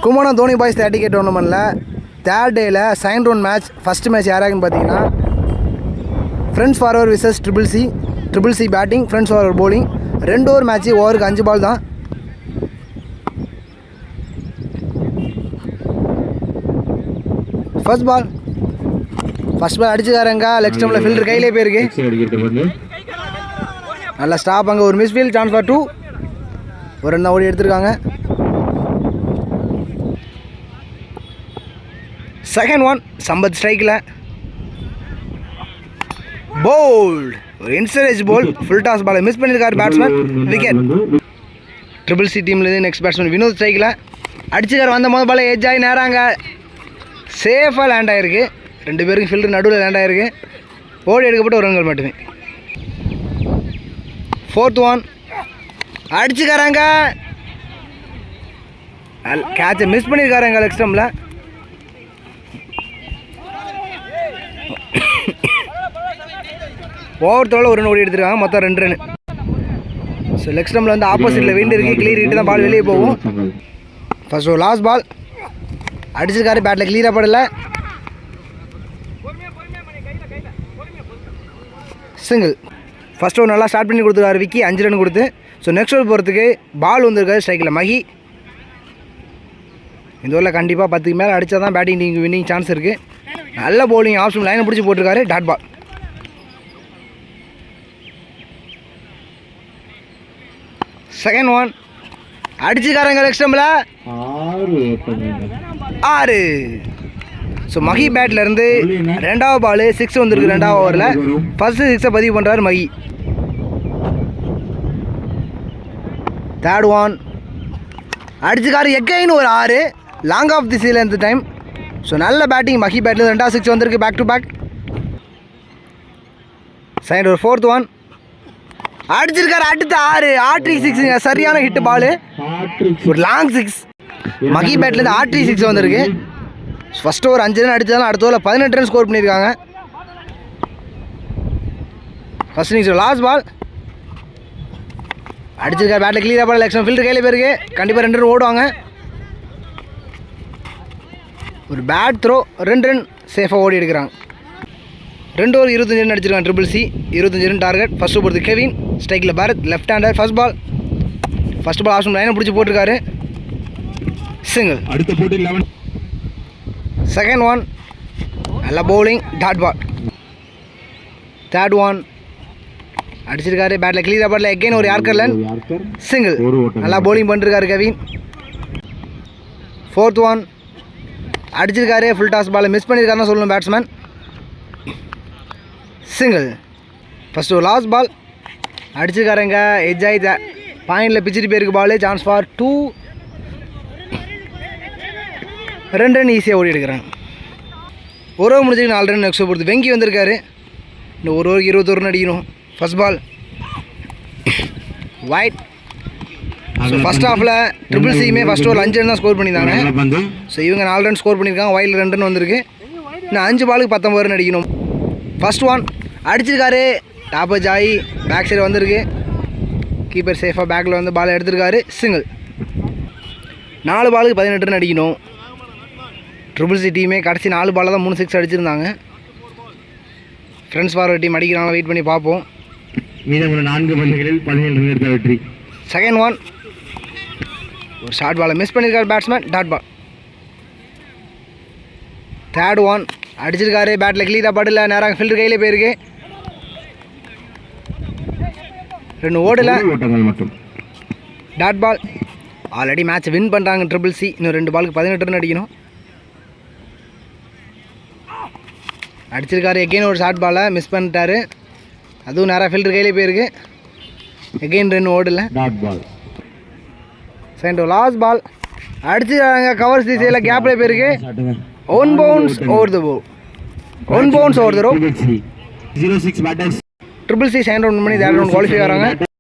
Kumbakonam Dhoni boys 30K டோர்னமெண்ட்டில் third டேயில் second round match first match யாராகுன்னு பார்த்தீங்கன்னா friends forward versus triple C batting, friends forward bowling. 2 over match, ஓவருக்கு 5 ball தான். First ball அடிச்சுக்காரங்க leg ஸ்டம்பில் ஃபீல்டர் கையிலே போயிருக்கு. நல்லா ஸ்டாப், அங்கே ஒரு மிஸ்ஃபீல்ட், சான்ஸ் ஃபார் 2. ஒரு ரன் ஓடி எடுத்திருக்காங்க. செகண்ட் ஒன் சம்பத் ஸ்ட்ரைக்கில் போல்ட், ஒரு இன்சரேஜ் ball, full toss ball miss பண்ணியிருக்காரு பேட்ஸ்மேன், விக்கெட். ட்ரிபிள் சி டீம்லேருந்து நெக்ஸ்ட் பேட்ஸ்மேன் வினோத் ஸ்ட்ரைக்கில் அடிச்சுக்கார். வந்த முதல் பால் எட்ஜ் ஆகி நேராங்க சேஃபாக லேண்ட் ஆகிருக்கு. 2 பேருக்கு ஃபீல்டர் நடுவில் லேண்ட் ஆகிருக்கு. ஓடி எடுக்கப்பட்ட ஒரு ரன்கள் மட்டுமே. ஃபோர்த் ஒன் அடிச்சுக்காராங்க, கேட்சை மிஸ் பண்ணியிருக்காருங்க லெக் ஸ்டம்பில். ஓவர் தோல ஒரு ரன் ஓடி எடுத்துருக்காங்க, மொத்தம் 2 ரன். ஸோ லெக் ஸ்டம்பில் வந்து ஆப்போசிட்டில் விண்ட் இருக்குது, கிளியர் ஹிட்டு தான், பால் வெளியே போகும். ஃபர்ஸ்ட் ஓவர் லாஸ்ட் பால் அடிச்சிருக்காரு, பேட்டில் கிளியராக படலை, சிங்கிள். ஃபர்ஸ்ட் ஓவர் நல்லா ஸ்டார்ட் பண்ணி கொடுத்துருக்காரு விக்கி, 5 ரன் கொடுத்து. ஸோ நெக்ஸ்ட் ஓவர் போகிறதுக்கு பால் வந்திருக்காரு ஸ்ட்ரைக்கில் மஹி. இந்த ஓவரில் கண்டிப்பாக 10க்கு மேலே அடித்தா தான் பேட்டிங் டீமுக்கு வின்னிங் சான்ஸ் இருக்குது. நல்ல பவுலிங், ஆப்ஷன் லைனை பிடிச்சி போட்டிருக்காரு. Dot ball. செகண்ட் ஒன் அடிச்சுக்காரங்க லெக் ஸ்டம்பில் 6. ஸோ மஹி பேட்லேருந்து 2வது பால் 6 வந்துருக்கு 2வது ஓவரில். ஃபஸ்ட்டு 6 பதிவு பண்ணுறாரு மஹி. தேர்ட் ஒன் அடிச்சுக்காரு எக்கைன்னு ஒரு 6, லாங் ஆஃப் தி சீல இந்த டைம். ஸோ நல்ல பேட்டிங் மஹி பேட்டில் 2வது 6 வந்திருக்கு, பேக் டு பேக். செகண்ட் ஒரு ஃபோர்த் ஒன் அடிச்சிருக்காரு, அடுத்த 6, ஆட்ரி 6ங்க, சரியான ஹிட் பால், ஒரு லாங் 6. மஹி பேட்லேருந்து ஆட்ரி 6 வந்திருக்கு. ஃபஸ்ட் ஓவர் 5 ரன் அடித்தாலும் அடுத்த ஓவரில் 18 ரன் ஸ்கோர் பண்ணியிருக்காங்க. ஃபஸ்ட் இன்னிங்ஸ் லாஸ்ட் பால் அடிச்சிருக்காரு, பேட்டில் கிளியராக பால், லெக்ஷன் ஃபீல்டர் கையில் போயிருக்கு, கண்டிப்பாக 2 ரன் ஓடுவாங்க. ஒரு பேட் த்ரோ, 2 ரன் சேஃபாக ஓடி எடுக்கிறாங்க. 2 ஓவர் 25 ரன் அடிச்சிருக்காங்க triple C, 25 run target. First போகிறது கெவின், ஸ்ட்ரைக்கில் Bharat, left hander. First ball option லைனை பிடிச்சி போட்டிருக்காரு, சிங்கிள். அடுத்த போட்டி 11. செகண்ட் ஒன் நல்ல bowling, dot ball. Third one அடிச்சிருக்காரு, பேட்டில் கிளியராக பாட்டில் எகைன் ஒரு யார்க்கர் லைன், சிங்கிள். நல்லா பவுலிங் பண்ணிருக்காரு கெவின். ஃபோர்த் ஒன் அடிச்சிருக்காரு, ஃபுல் டாஸ் பால் மிஸ் பண்ணியிருக்காருன்னு சொல்லணும் batsman, single. First last ball அடிச்சிருக்காருங்க, எட்ஜ் ஆகி பாயிண்டில் பிச்சுட்டு போயிருக்கு பால், சான்ஸ் ஃபார் 2. 2 ரன் ஈஸியாக ஓடி எடுக்கிறாங்க. ஒரு ஓவர் முடிஞ்சுக்கு 4 ரன் நெக்ஸ்ட் பொறுத்து வெங்கி வந்திருக்காரு. இன்னும் ஒரு ஓவருக்கு 21 ரன் அடிக்கணும். First ball wide. So first ஹாஃபில் ட்ரிபிள் சியுமே ஃபஸ்ட் ஓவர் 5 ரன் தான் ஸ்கோர் பண்ணியிருந்தாங்க. ஸோ இவங்க 4 ரன் ஸ்கோர் பண்ணியிருக்காங்க, வைல்டு 2 ரன் வந்திருக்கு. இன்னும் 5 பாலுக்கு 19 ரன் அடிக்கணும். ஃபஸ்ட் ஒன் அடிச்சிருக்காரு, டாப் அச் ஆகி பேக் சைடு வந்திருக்கு, கீப்பர் சேஃபாக பேக்கில் வந்து பால் எடுத்திருக்காரு, சிங்கிள். 4 பாலுக்கு 18 ரன் அடிக்கணும். ட்ரிபிள் சி டீமே கடைசி 4 பாலில் தான் 3 6 அடிச்சிருந்தாங்க. ஃப்ரெண்ட்ஸ் ஃபார்வர்ட் டீம் அடிக்கிறாங்க, வெயிட் பண்ணி பார்ப்போம். மீதமுள்ள 4 பந்துகளில் 17 ரன் எடுத்த வெற்றி. செகண்ட் ஒன் ஒரு ஷார்ட் பாலை மிஸ் பண்ணியிருக்காரு batsman, dot ball. Third one அடிச்சிருக்காரு, பேட்டில் கிளியராக படல, நேராக ஃபீல்டர் கையிலே போயிருக்கு, 2 ஓடல, dot ball. Already match win பண்ணுறாங்க ட்ரிபிள் சி. இன்னும் 2 பாலுக்கு 18 ரன் அடிக்கணும். அடிச்சிருக்காரு எகெயின் ஒரு ஷார்ட் பாலை மிஸ் பண்ணிட்டாரு, அதுவும் நேராக ஃபீல்டர் கையிலே போயிருக்கு, எகெயின் 2 ஓடல, dot ball. Second last ball அடிச்சிருக்காங்க, கவர் சீசையில் கேப்பில் போயிருக்கு, ஒன் பவுன்ஸ் ஓவர் த போ, one bounce over the rope. Triple C second round பண்ணி தேர்ட் ரவுண்ட் குவாலிஃபை ஆகிறாங்க.